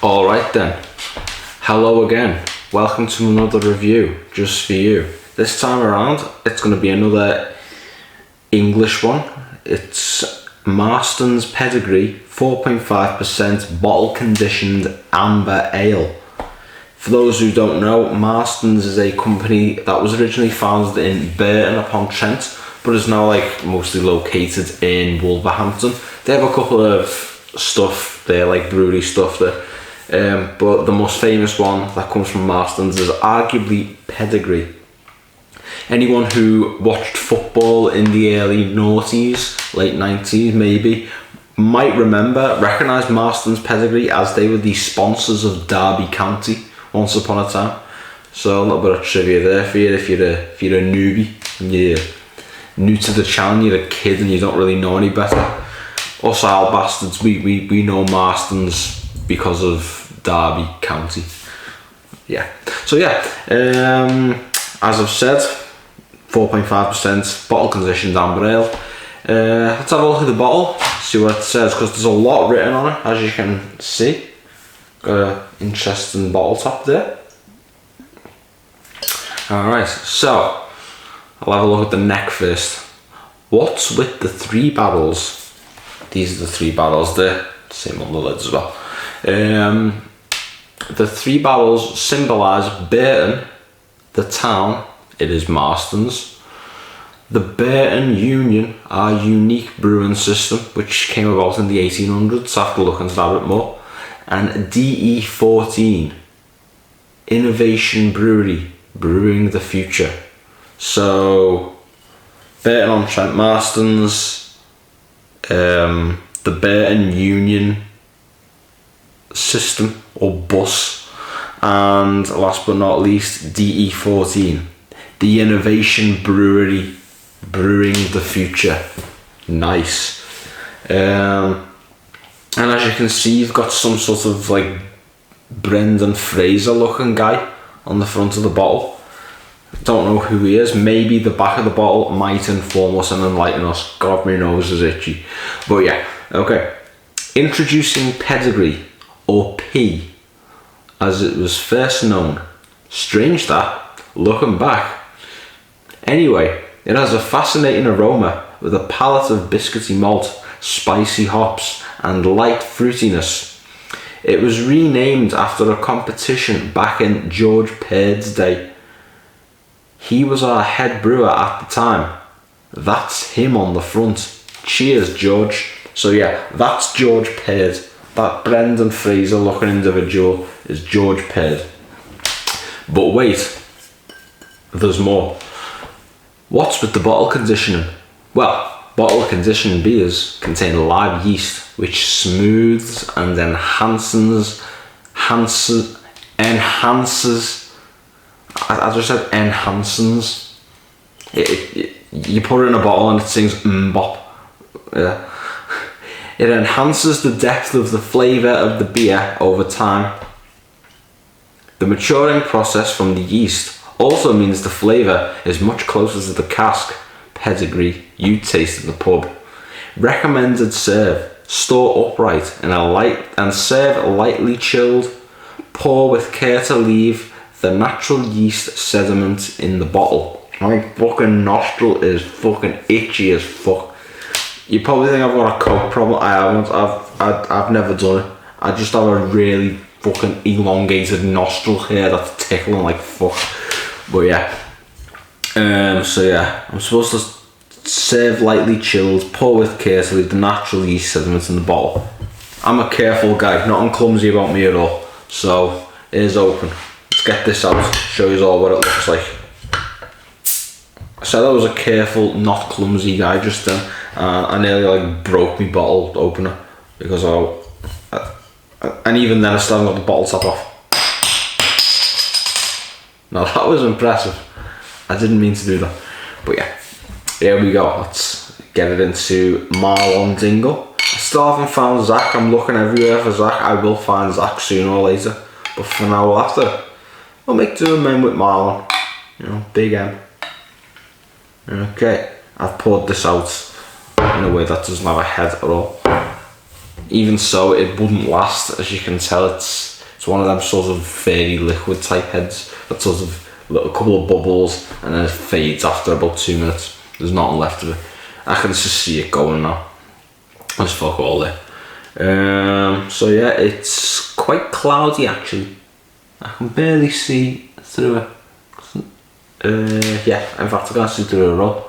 Alright then, hello again, welcome to another review just for you. This time around it's going to be another English one. It's Marston'S Pedigree 4.5% bottle conditioned amber ale. For those who don't know, Marston's is a company that was originally founded in Burton upon Trent, but is now mostly located in Wolverhampton. They have a couple of stuff there, brewery stuff there. But the most famous one that comes from Marston's is arguably Pedigree. Anyone who watched football in the early noughties, late 90s maybe, might recognise Marston's Pedigree as they were the sponsors of Derby County once upon a time. So a little bit of trivia there for you if you're a newbie and you're new to the channel, you're a kid and you don't really know any better. Us owl bastards, we know Marston's because of Derby County. Yeah. So yeah, as I've said, 4.5% bottle conditioned amber ale. Let's have a look at the bottle, see what it says, because there's a lot written on it, as you can see. Got an interesting bottle top there. Alright, so I'll have a look at the neck first. What's with the 3 barrels? These are the 3 barrels there, same on the lids as well. The 3 barrels symbolise Burton, the town, it is Marston's. The Burton Union, our unique brewing system, which came about in the 1800s, so I have to look into that a bit more. And DE14, Innovation Brewery, brewing the future. So, Burton on Trent, Marston's, the Burton Union system or bus, and last but not least DE14, the Innovation Brewery, brewing the future. Nice. And as you can see, you've got some sort of Brendan Fraser looking guy on the front of the bottle. Don't know who he is. Maybe the back of the bottle might inform us and enlighten us. God, my nose is itchy. But yeah, okay. Introducing Pedigree, or P, as it was first known. Strange that, looking back. Anyway, it has a fascinating aroma with a palate of biscuity malt, spicy hops, and light fruitiness. It was renamed after a competition back in George Paird's day. He was our head brewer at the time. That's him on the front. Cheers, George. So yeah, that's George Paird. That Brendan Fraser looking individual is George Paird. But wait, there's more. What's with the bottle conditioning? Well, bottle conditioning beers contain live yeast, which smooths and enhances. I just said enhances. You put it in a bottle and it sings mbop. Yeah. It enhances the depth of the flavour of the beer over time. The maturing process from the yeast also means the flavour is much closer to the cask. Pedigree, you taste in the pub. Recommended serve. Store upright and serve lightly chilled. Pour with care to leave the natural yeast sediment in the bottle. My fucking nostril is fucking itchy as fuck. You probably think I've got a coke problem. I haven't. I've never done it. I just have a really fucking elongated nostril here that's tickling like fuck. But yeah. So yeah, I'm supposed to serve lightly chilled, pour with care to leave the natural yeast sediment in the bottle. I'm a careful guy, nothing clumsy about me at all. So it is open. Let's get this out, show you all what it looks like. I said I was a careful, not clumsy guy just then. I nearly broke my bottle opener because and even then I still haven't got the bottle top off. Now that was impressive. I didn't mean to do that, but yeah, here we go. Let's get it into Marlon Dingle. I still haven't found Zach. I'm looking everywhere for Zach. I will find Zach sooner or later, but for now we'll make do men with Marlon. You know, big M. Okay, I've poured this out in a way that doesn't have a head at all. even so, it wouldn't last. As you can tell, it's one of them sort of very liquid type heads that sort of a couple of bubbles and then it fades after about 2 minutes. There's nothing left of it. I can just see it going now. Let's fuck all it. So yeah, it's quite cloudy actually. I can barely see through it. Yeah, in fact I can't see through it at all.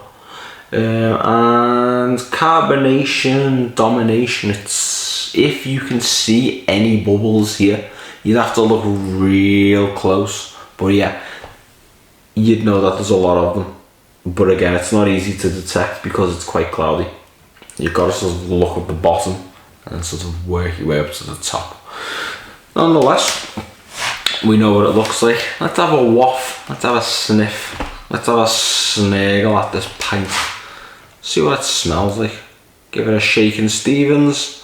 And carbonation domination, it's, if you can see any bubbles here, you'd have to look real close, but yeah, you'd know that there's a lot of them. But again, it's not easy to detect because it's quite cloudy. You've got to sort of look at the bottom and sort of work your way up to the top. Nonetheless, we know what it looks like. Let's have a waft, let's have a sniff, let's have a snaggle at this pint. See what it smells like. Give it a shaking Stevens,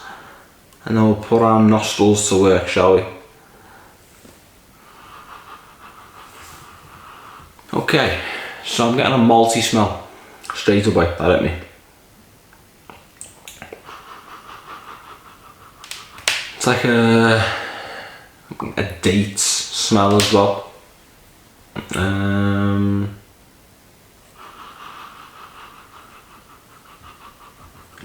and then we'll put our nostrils to work, shall we? Okay, so I'm getting a malty smell straight away. That hit me. It's like a dates smell as well.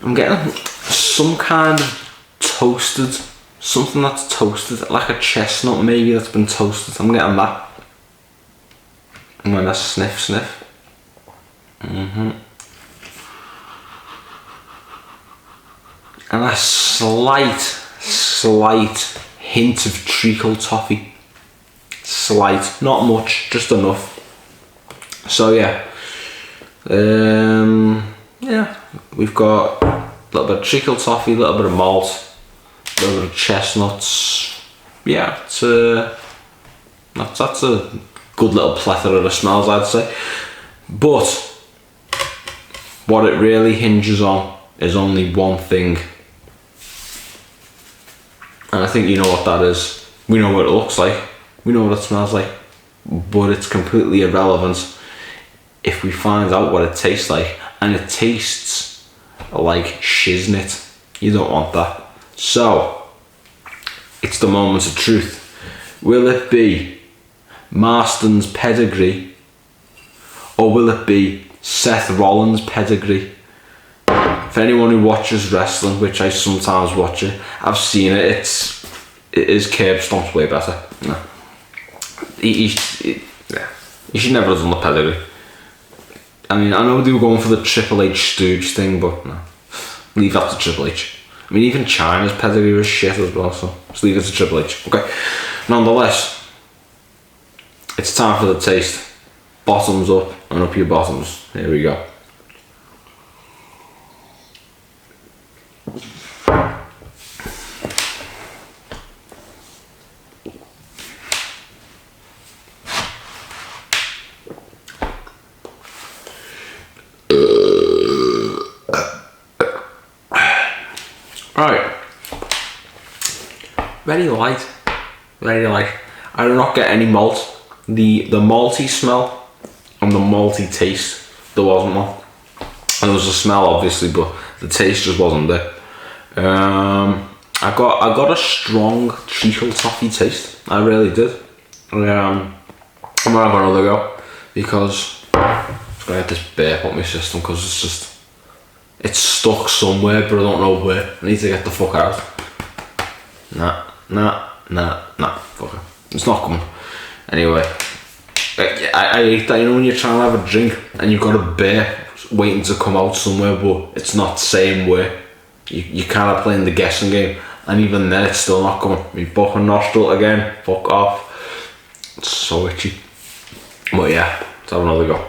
I'm getting some kind of toasted, something that's toasted, like a chestnut maybe that's been toasted. I'm getting that. I'm gonna sniff. And a slight hint of treacle toffee. Slight, not much, just enough. So yeah. Yeah, we've got a little bit of treacle toffee, a little bit of malt, a little bit of chestnuts. Yeah, that's a good little plethora of smells, I'd say. But what it really hinges on is only one thing, and I think you know what that is. We know what it looks like, we know what it smells like, but it's completely irrelevant if we find out what it tastes like. And it tastes like shiznit. You don't want that. So, it's the moment of truth. Will it be Marston'S Pedigree, or will it be Seth Rollins' Pedigree? For anyone who watches wrestling, which I sometimes watch it, I've seen it. It is curb stomp's way better. No, he should never have done the Pedigree. I mean, I know they were going for the Triple H Stooge thing, but no, leave that to Triple H. I mean, even China's Pedigree was shit as well, so just leave it to Triple H. Okay. Nonetheless, it's time for the taste. Bottoms up and up your bottoms. Here we go. Right, very light, very light. I do not get any malt. The malty smell and the malty taste, there wasn't one. And there was a smell obviously, but the taste just wasn't there. I got a strong treacle toffee taste. I really did. I'm gonna have another go because I'm gonna get this burp up my system because it's stuck somewhere, but I don't know where. I need to get the fuck out. Nah, fuck it. It's not coming. Anyway, I hate that, you know, when you're trying to have a drink and you've got a burp waiting to come out somewhere, but it's not saying where. You kind of playing the guessing game, and even then it's still not coming. My fucking nostril again, fuck off. It's so itchy. But yeah, let's have another go.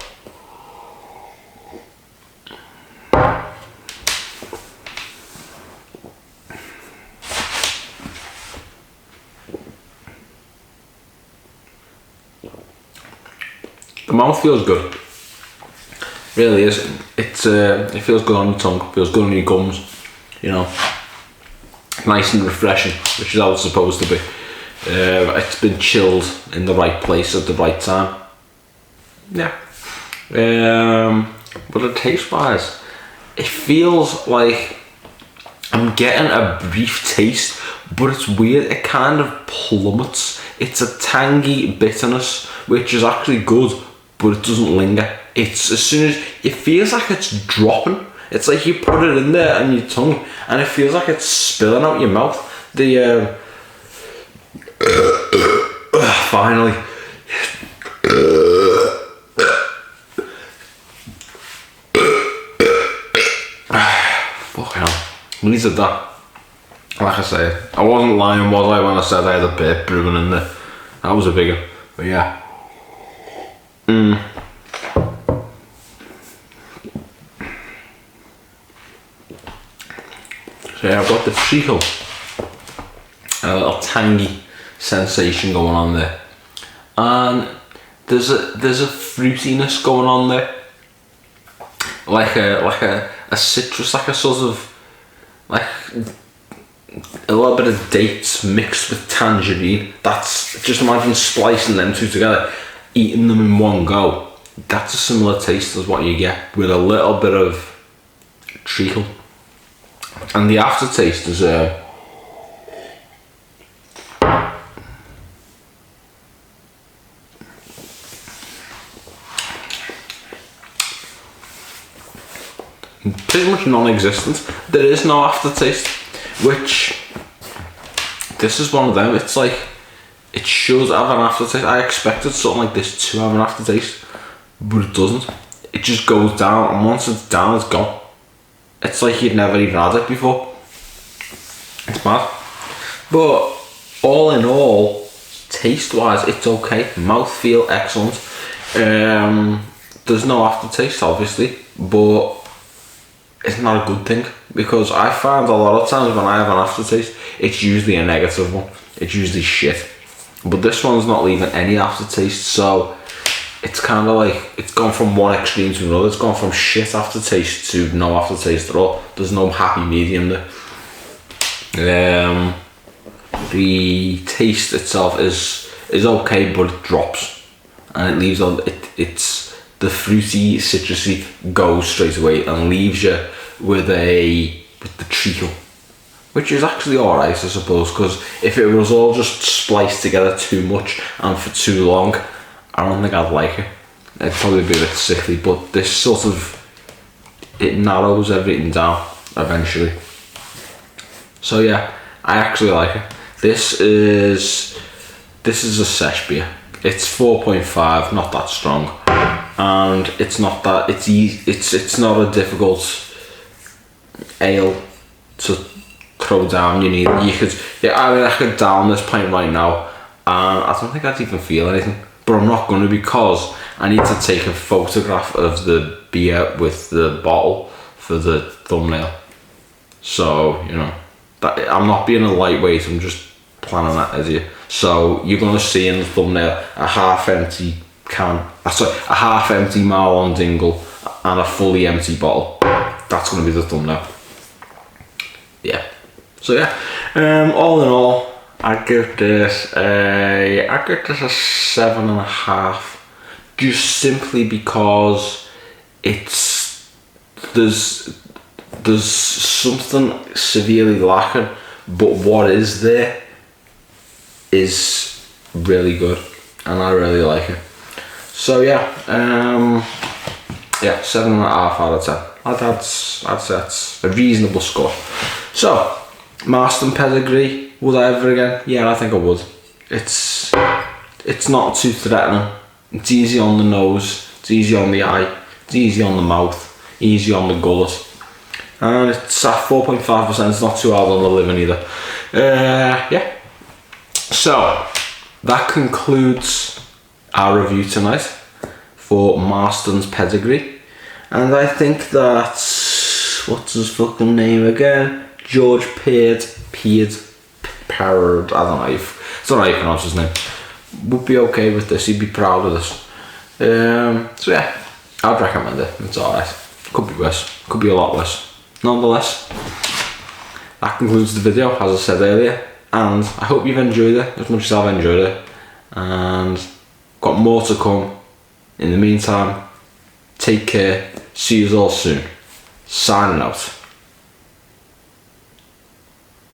The mouth feels good. Really is. It feels good on your tongue, feels good on your gums, you know. Nice and refreshing, which is how it's supposed to be. It's been chilled in the right place at the right time. Yeah. But the taste wise, it feels like I'm getting a brief taste, but it's weird. It kind of plummets. It's a tangy bitterness, which is actually good, but it doesn't linger. It's as soon as it feels like it's dropping. It's like you put it in there on your tongue, and it feels like it's spilling out your mouth. The finally. Fuck hell. Neither that. Like I say, I wasn't lying, was I, when I said I had a bit brewing in there. That was a big one. But yeah. So yeah, I've got the treacle. A little tangy sensation going on there. And there's a fruitiness going on there. Like a citrus, like a sort of like a little bit of dates mixed with tangerine. That's, just imagine splicing them two together, eating them in one go. That's a similar taste as what you get with a little bit of treacle. And the aftertaste is pretty much non-existent. There is no aftertaste, which this is one of them. It's like it should have an aftertaste. I expected something like this to have an aftertaste, but it doesn't. It just goes down, and once it's down, it's gone. It's like you'd never even had it before. It's mad. But all in all, taste-wise, it's okay. Mouthfeel, excellent. There's no aftertaste, obviously, but it's not a good thing, because I find a lot of times when I have an aftertaste, it's usually a negative one. It's usually shit. But this one's not leaving any aftertaste, so it's kind of like it's gone from one extreme to another. It's gone from shit aftertaste to no aftertaste at all. There's no happy medium there. The taste itself is okay, but it drops, and it leaves on it's the fruity, citrusy goes straight away and leaves you with the treacle, which is actually alright, I suppose, because if it was all just spliced together too much and for too long, I don't think I'd like it. It'd probably be a bit sickly, but this sort of, it narrows everything down eventually. So yeah, I actually like it. This is a sesh beer. It's 4.5, not that strong, and it's not that it's easy. It's not a difficult ale to throw down. I could down this pint right now, and I don't think I'd even feel anything. But I'm not going to, because I need to take a photograph of the beer with the bottle for the thumbnail. So that I'm not being a lightweight. I'm just planning that as you. So you're going to see in the thumbnail a half-empty can. A half-empty Marlon Dingle and a fully empty bottle. That's going to be the thumbnail. Yeah. So yeah. All in all, I'd give this a 7.5, just simply because there's something severely lacking, but what is there is really good, and I really like it. So yeah, 7.5 out of 10. I'd say that's a reasonable score. So, Marston's Pedigree, would I ever again? Yeah, I think I would. It's not too threatening. It's easy on the nose, it's easy on the eye, it's easy on the mouth, easy on the gullet. And it's at 4.5%, it's not too hard on the liver either. Yeah. So, that concludes our review tonight for Marston's Pedigree. And I think that, what's his fucking name again? George Parrott, I don't know how you pronounce his name, would be okay with this. He'd be proud of this. So yeah, I'd recommend it. It's alright. Could be worse, could be a lot worse. Nonetheless, that concludes the video, as I said earlier, and I hope you've enjoyed it as much as I've enjoyed it, and got more to come. In the meantime, take care, see you all soon. Signing out.